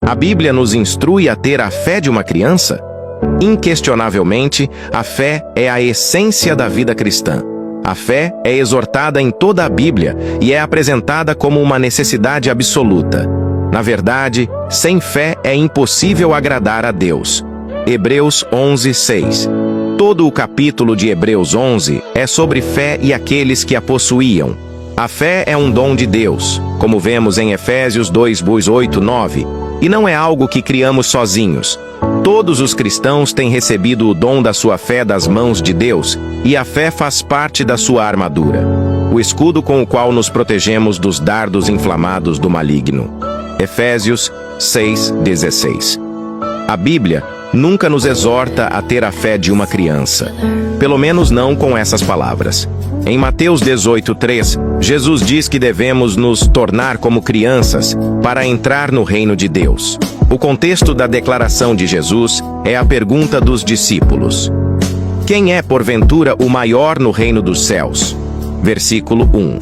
A Bíblia nos instrui a ter a fé de uma criança? Inquestionavelmente, a fé é a essência da vida cristã. A fé é exortada em toda a Bíblia e é apresentada como uma necessidade absoluta. Na verdade, sem fé é impossível agradar a Deus. Hebreus 11:6. Todo o capítulo de Hebreus 11 é sobre fé e aqueles que a possuíam. A fé é um dom de Deus, como vemos em Efésios 2:8-9, e não é algo que criamos sozinhos. Todos os cristãos têm recebido o dom da sua fé das mãos de Deus, e a fé faz parte da sua armadura, o escudo com o qual nos protegemos dos dardos inflamados do maligno. Efésios 6:16. A Bíblia nunca nos exorta a ter a fé de uma criança, pelo menos não com essas palavras. Em Mateus 18:3, Jesus diz que devemos nos tornar como crianças para entrar no reino de Deus. O contexto da declaração de Jesus é a pergunta dos discípulos: quem é, porventura, o maior no reino dos céus? Versículo 1.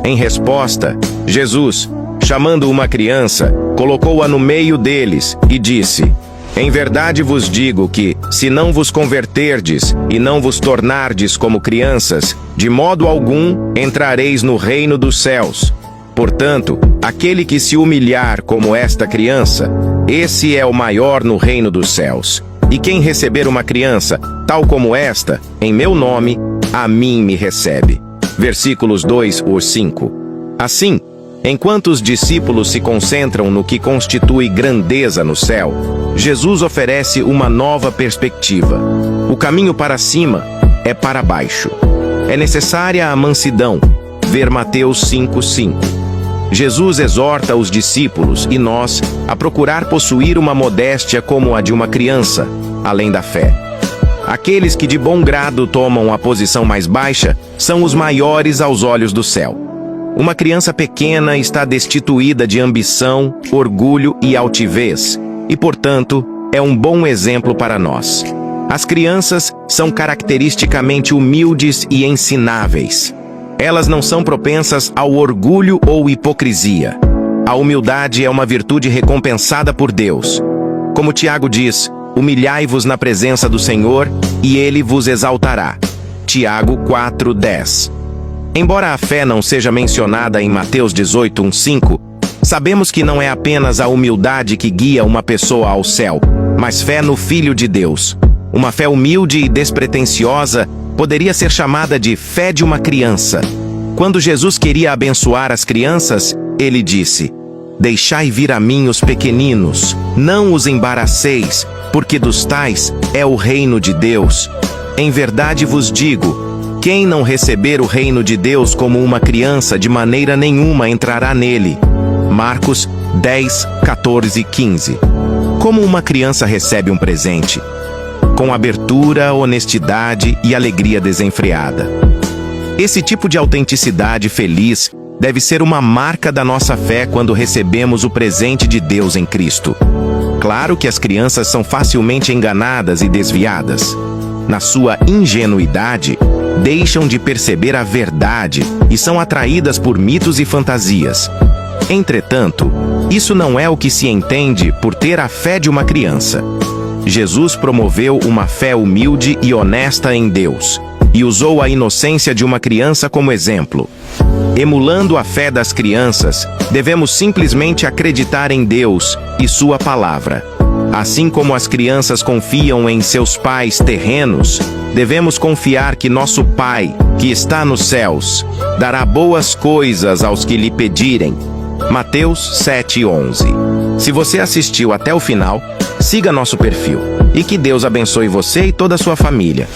Em resposta, Jesus, chamando uma criança, colocou-a no meio deles e disse: em verdade vos digo que, se não vos converterdes e não vos tornardes como crianças, de modo algum entrareis no reino dos céus. Portanto, aquele que se humilhar como esta criança, esse é o maior no reino dos céus. E quem receber uma criança, tal como esta, em meu nome, a mim me recebe. Versículos 2-5. Assim, enquanto os discípulos se concentram no que constitui grandeza no céu, Jesus oferece uma nova perspectiva. O caminho para cima é para baixo. É necessária a mansidão. Ver Mateus 5:5. Jesus exorta os discípulos e nós a procurar possuir uma modéstia como a de uma criança, além da fé. Aqueles que de bom grado tomam a posição mais baixa são os maiores aos olhos do céu. Uma criança pequena está destituída de ambição, orgulho e altivez, e, portanto, é um bom exemplo para nós. As crianças são caracteristicamente humildes e ensináveis. Elas não são propensas ao orgulho ou hipocrisia. A humildade é uma virtude recompensada por Deus. Como Tiago diz, humilhai-vos na presença do Senhor, e Ele vos exaltará. Tiago 4:10. Embora a fé não seja mencionada em Mateus 18:5, sabemos que não é apenas a humildade que guia uma pessoa ao céu, mas fé no Filho de Deus. Uma fé humilde e despretensiosa poderia ser chamada de fé de uma criança. Quando Jesus queria abençoar as crianças, ele disse: deixai vir a mim os pequeninos, não os embaraceis, porque dos tais é o reino de Deus. Em verdade vos digo, quem não receber o reino de Deus como uma criança, de maneira nenhuma entrará nele. Marcos 10:14-15. Como uma criança recebe um presente? Com abertura, honestidade e alegria desenfreada. Esse tipo de autenticidade feliz deve ser uma marca da nossa fé quando recebemos o presente de Deus em Cristo. Claro que as crianças são facilmente enganadas e desviadas. Na sua ingenuidade, deixam de perceber a verdade e são atraídas por mitos e fantasias. Entretanto, isso não é o que se entende por ter a fé de uma criança. Jesus promoveu uma fé humilde e honesta em Deus, e usou a inocência de uma criança como exemplo. Emulando a fé das crianças, devemos simplesmente acreditar em Deus e sua palavra. Assim como as crianças confiam em seus pais terrenos, devemos confiar que nosso Pai, que está nos céus, dará boas coisas aos que lhe pedirem. Mateus 7:11. Se você assistiu até o final, siga nosso perfil. E que Deus abençoe você e toda a sua família.